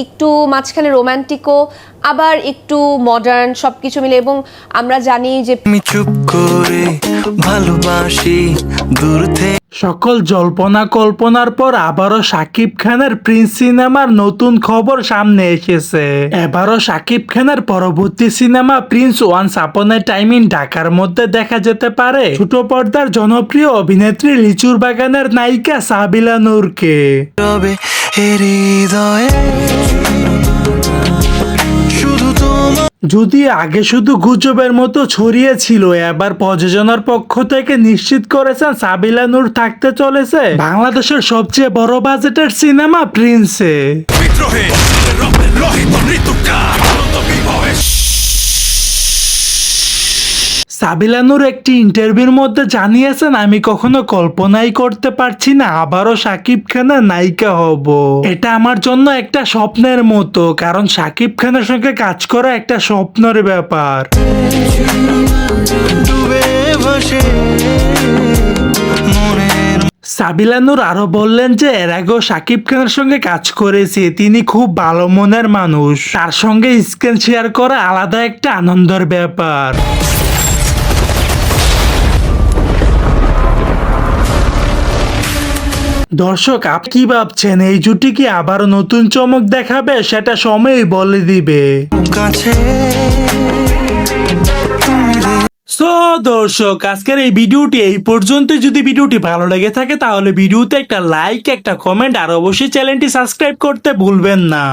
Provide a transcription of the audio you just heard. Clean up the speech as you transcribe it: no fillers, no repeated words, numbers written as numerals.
একটু মাঝখানে রোমান্টিকও আবার একটু মডার্ন সবকিছু মিলে। এবং আমরা জানি যে আমি চুপ করে ভালোবাসি দূর থেকে। সকল জল্পনা কল্পনার পর আবারও শাকিব খানের প্রিন্স সিনেমার নতুন খবর সামনে এসেছে। এবারও শাকিব খানের পরবর্তী cinema Prince once upon A time in ঢাকার মধ্যে দেখা যেতে পারে ছোট পর্দার জনপ্রিয় অভিনেত্রী লিচুর বাগানের নায়িকা সাবিলা নূরকে। রবে হৃদয়ে শুধু তোমার। যদি আগে শুধু গুজবের মতো ছড়িয়েছিল, এবার প্রযোজনার পক্ষ থেকে নিশ্চিত করেছেন সাবিলা নূর থাকতে চলেছে বাংলাদেশের সবচেয়ে বড় বাজেটের সিনেমা প্রিন্সে। বিদ্রোহে রহিত মৃত্যুকার আনন্দ বিভবে। সাবিলা নূর একটি ইন্টারভিউর মধ্যে জানিয়েছেন, আমি কখনো কল্পনাই করতে পারছি না আবারও শাকিব খানের নায়িকা হব। এটা আমার জন্য একটা স্বপ্নের মতো, কারণ শাকিব খানের সঙ্গে কাজ করা একটা স্বপ্নের ব্যাপার। ডুবে ভাসে মনের। সাবিলা নূর আরো বললেন যে এর আগেও শাকিব খানের সঙ্গে কাজ করেছি, তিনি খুব ভালো মনের মানুষ, তার সঙ্গে স্ক্রিন শেয়ার করা আলাদা একটা আনন্দের ব্যাপার। দর্শক, আপনি কি ভাবছেন এই জুটি কি আবারও নতুন চমক দেখাবে? সেটা সময়ই বলে দিবে। কাছে সো দর্শক, আজকের এই ভিডিওটি এই পর্যন্ত। যদি ভিডিওটি ভালো লেগে থাকে তাহলে ভিডিওতে একটা লাইক, একটা কমেন্ট আর অবশ্যই চ্যানেলটি সাবস্ক্রাইব করতে ভুলবেন না।